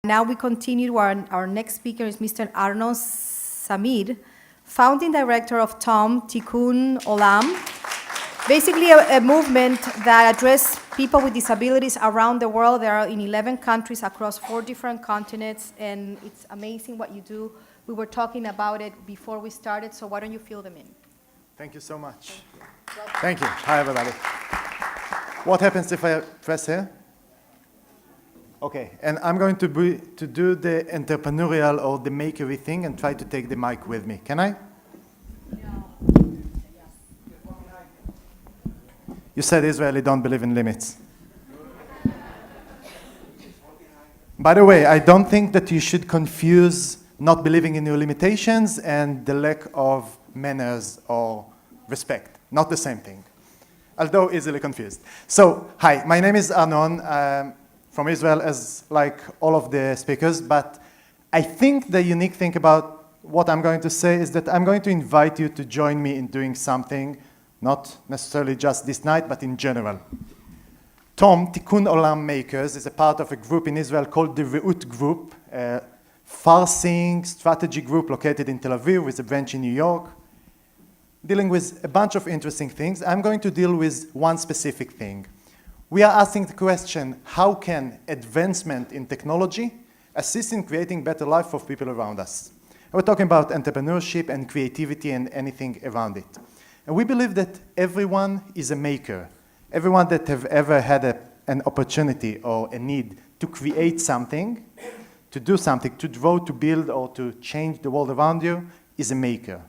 Now we continue. Our next speaker is Mr. Arnon Zamir, founding director of TOM, Tikkun Olam. Basically a movement that addresses people with disabilities around the world. There are in 11 countries across 4 different continents, and it's amazing what you do. We were talking about it before we started, so why don't you fill them in? Thank you so much. Thank you. Hi, everybody. What happens if I press here? Okay, and I'm going to do the entrepreneurial or the makery thing and try to take the mic with me. Can I? You said Israeli don't believe in limits. By the way, I don't think that you should confuse not believing in your limitations and the lack of manners or respect. Not the same thing, although easily confused. So, hi, my name is Arnon. From Israel, as like all of the speakers, but I think the unique thing about what I'm going to say is that I'm going to invite you to join me in doing something, not necessarily just this night, but in general. TOM, Tikkun Olam Makers, is a part of a group in Israel called the Reut Group, a far-seeing strategy group located in Tel Aviv with a branch in New York, dealing with a bunch of interesting things. I'm going to deal with one specific thing. We are asking the question, how can advancement in technology assist in creating better life for people around us? And we're talking about entrepreneurship and creativity and anything around it. And we believe that everyone is a maker. Everyone that have ever had an opportunity or a need to create something, to do something, to draw, to build, or to change the world around you is a maker.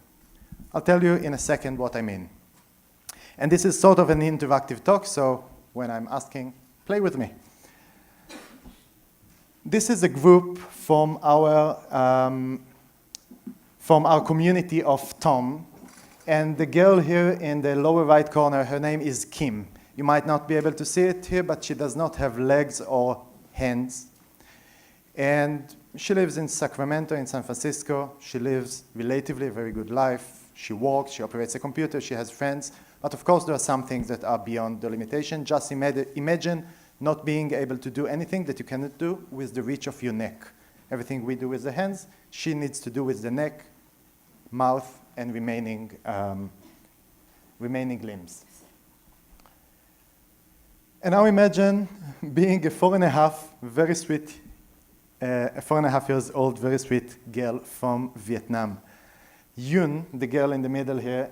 I'll tell you in a second what I mean. And this is sort of an interactive talk, so when I'm asking, play with me. This is a group from our community of TOM, and the girl here in the lower right corner, her name is Kim. You might not be able to see it here, but she does not have legs or hands. And she lives in Sacramento, in San Francisco. She lives relatively a very good life. She walks, she operates a computer, she has friends. But of course, there are some things that are beyond the limitation. Just imagine not being able to do anything that you cannot do with the reach of your neck. Everything we do with the hands, she needs to do with the neck, mouth, and remaining limbs. And now imagine being a 4.5 years old, very sweet girl from Vietnam. Yun, the girl in the middle here,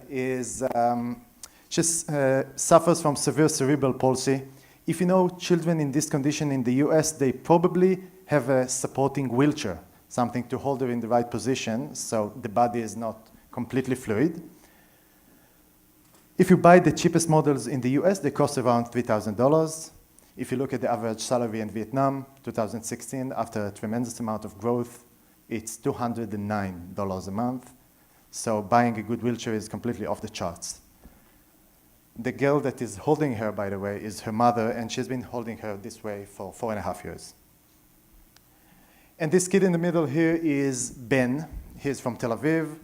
she suffers from severe cerebral palsy. If you know children in this condition in the US, they probably have a supporting wheelchair, something to hold her in the right position so the body is not completely fluid. If you buy the cheapest models in the US, they cost around $3,000. If you look at the average salary in Vietnam, 2016, after a tremendous amount of growth, it's $209 a month. So buying a good wheelchair is completely off the charts. The girl that is holding her, by the way, is her mother, and she's been holding her this way for 4.5 years. And this kid in the middle here is Ben. He's from Tel Aviv.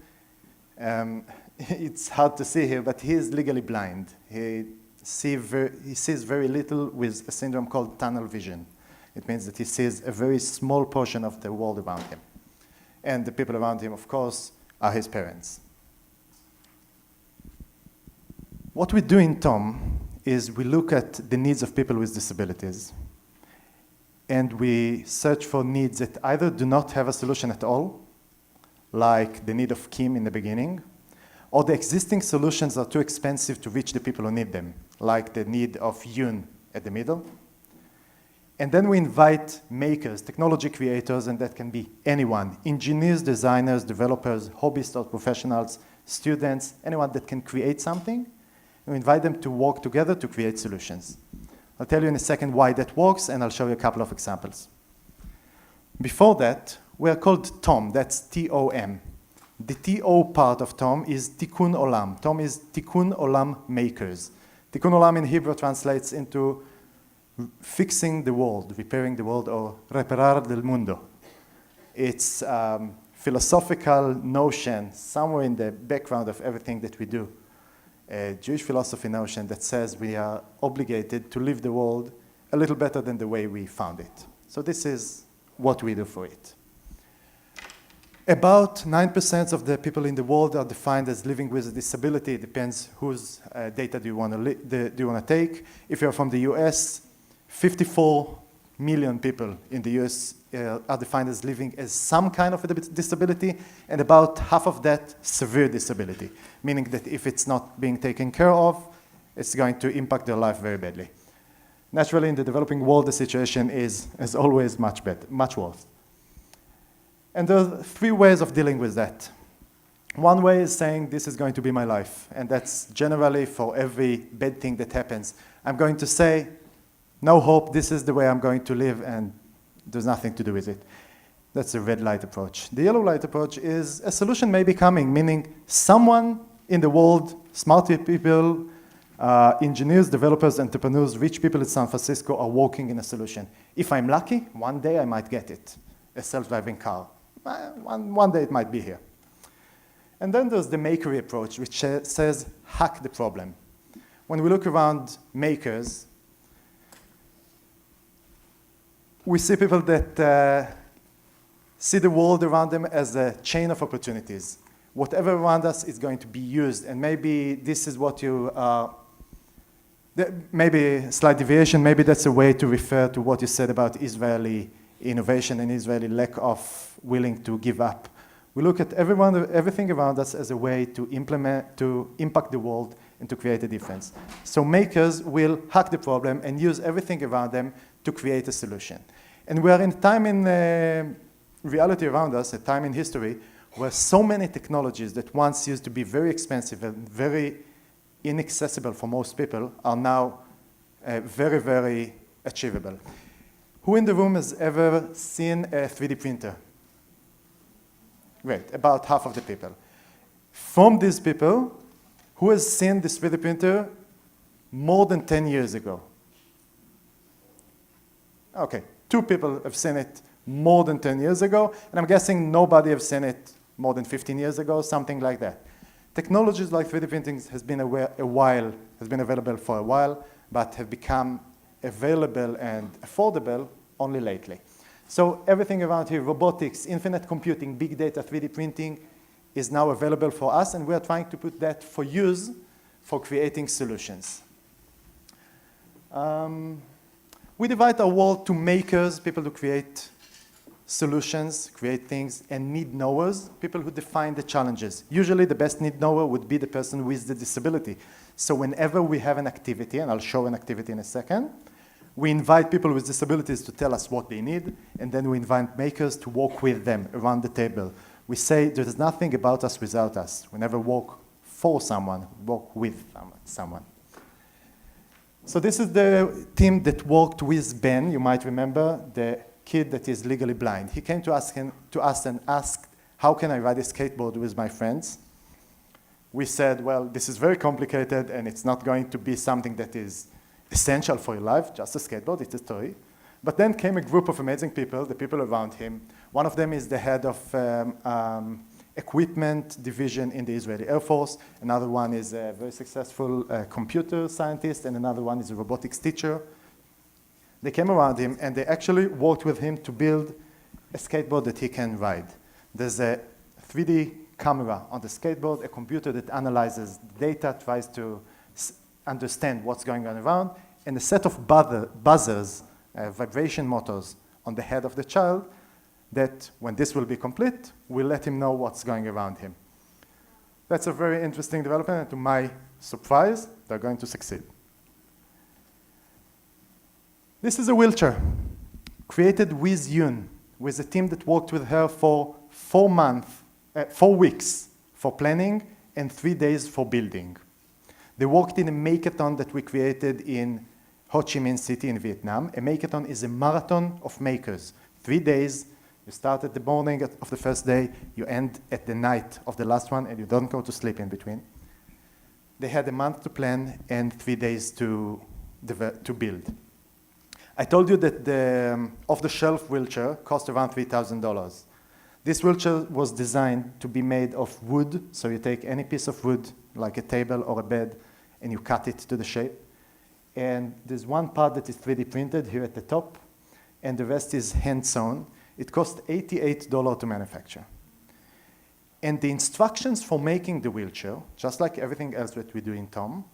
It's hard to see here, but he is legally blind. He sees very little with a syndrome called tunnel vision. It means that he sees a very small portion of the world around him. And the people around him, of course, are his parents. What we do in TOM is we look at the needs of people with disabilities, and we search for needs that either do not have a solution at all, like the need of Kim in the beginning, or the existing solutions are too expensive to reach the people who need them, like the need of Yun at the middle. And then we invite makers, technology creators, and that can be anyone, engineers, designers, developers, hobbyists or professionals, students, anyone that can create something. We invite them to work together to create solutions. I'll tell you in a second why that works, and I'll show you a couple of examples. Before that, we are called TOM, that's T-O-M. The T-O part of TOM is Tikkun Olam. TOM is Tikkun Olam Makers. Tikkun Olam in Hebrew translates into fixing the world, repairing the world, or reparar del mundo. It's philosophical notion somewhere in the background of everything that we do. A Jewish philosophy notion that says we are obligated to live the world a little better than the way we found it. So this is what we do for it. About 9% of the people in the world are defined as living with a disability. It depends whose data do you want to take. If you're from the US, 54 million people in the US are defined as living as some kind of a disability, and about half of that severe disability, meaning that if it's not being taken care of, it's going to impact their life very badly. Naturally, in the developing world, the situation is, as always, much better, much worse. And there are three ways of dealing with that. One way is saying, this is going to be my life, and that's generally for every bad thing that happens. I'm going to say, no hope, this is the way I'm going to live, and there's nothing to do with it. That's the red light approach. The yellow light approach is a solution may be coming, meaning someone in the world, smart people, engineers, developers, entrepreneurs, rich people in San Francisco are working in a solution. If I'm lucky, one day I might get it, a self-driving car. One day it might be here. And then there's the makery approach, which says, hack the problem. When we look around makers, we see people that see the world around them as a chain of opportunities. Whatever around us is going to be used, and maybe this is what you, maybe a slight deviation, maybe that's a way to refer to what you said about Israeli innovation and Israeli lack of willing to give up. We look at everything around us as a way to impact the world and to create a difference. So makers will hack the problem and use everything around them to create a solution. And we are in a time in reality around us, a time in history, where so many technologies that once used to be very expensive and very inaccessible for most people are now very, very achievable. Who in the room has ever seen a 3D printer? Great, about half of the people. From these people, who has seen this 3D printer more than 10 years ago? Okay, 2 people have seen it more than 10 years ago, and I'm guessing nobody has seen it more than 15 years ago, something like that. Technologies like 3D printing has been available for a while, but have become available and affordable only lately. So everything around here, robotics, infinite computing, big data, 3D printing, is now available for us, and we are trying to put that for use for creating solutions. We divide our world to makers, people who create solutions, create things, and need knowers, people who define the challenges. Usually the best need knower would be the person with the disability. So whenever we have an activity, and I'll show an activity in a second, we invite people with disabilities to tell us what they need, and then we invite makers to work with them around the table. We say there's nothing about us without us. We never work for someone, we work with someone. So this is the team that worked with Ben, you might remember, the kid that is legally blind. He came to us and asked, how can I ride a skateboard with my friends? We said, well, this is very complicated, and it's not going to be something that is essential for your life, just a skateboard, it's a toy. But then came a group of amazing people, the people around him. One of them is the head of equipment division in the Israeli Air Force. Another one is a very successful computer scientist, and another one is a robotics teacher. They came around him, and they actually worked with him to build a skateboard that he can ride. There's a 3D camera on the skateboard, a computer that analyzes data, tries to understand what's going on around, and a set of buzzers, vibration motors on the head of the child that, when this will be complete, will let him know what's going around him. That's a very interesting development, and to my surprise, they're going to succeed. This is a wheelchair created with Yun, with a team that worked with her for 4 weeks for planning and 3 days for building. They worked in a makeathon that we created in Ho Chi Minh City in Vietnam. A makeathon is a marathon of makers. 3 days, you start at the morning of the first day, you end at the night of the last one, and you don't go to sleep in between. They had a month to plan and 3 days to build. I told you that the off-the-shelf wheelchair cost around $3,000. This wheelchair was designed to be made of wood, so you take any piece of wood, like a table or a bed, and you cut it to the shape. And there's one part that is 3D printed here at the top, and the rest is hand-sewn. It cost $88 to manufacture. And the instructions for making the wheelchair, just like everything else that we do in TOM,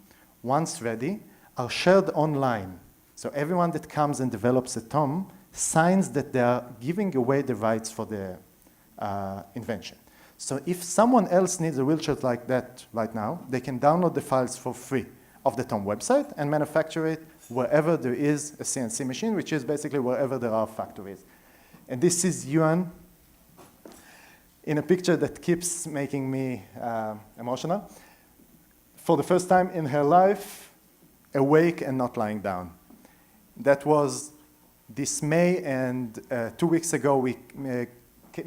once ready, are shared online. So everyone that comes and develops a TOM signs that they are giving away the rights for the invention. So if someone else needs a wheelchair like that right now, they can download the files for free of the TOM website and manufacture it wherever there is a CNC machine, which is basically wherever there are factories. And this is Yuan in a picture that keeps making me emotional. For the first time in her life, awake and not lying down. That was this May, and 2 weeks ago we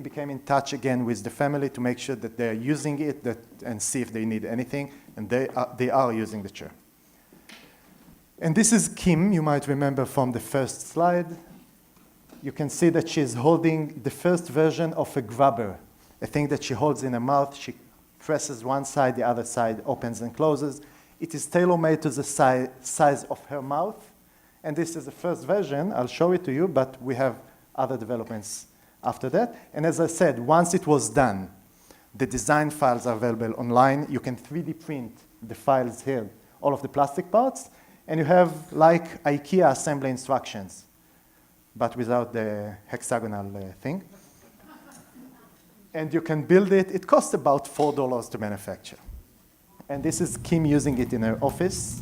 became in touch again with the family to make sure that they're using it and see if they need anything, and they are using the chair. And this is Kim, you might remember from the first slide. You can see that she's holding the first version of a grabber, a thing that she holds in her mouth. She presses one side, the other side opens and closes. It is tailor-made to the size of her mouth. And this is the first version. I'll show it to you, but we have other developments after that. And as I said, once it was done, the design files are available online. You can 3D print the files here, all of the plastic parts, and you have like IKEA assembly instructions, but without the hexagonal thing. And you can build it. It costs about $4 to manufacture. And this is Kim using it in her office.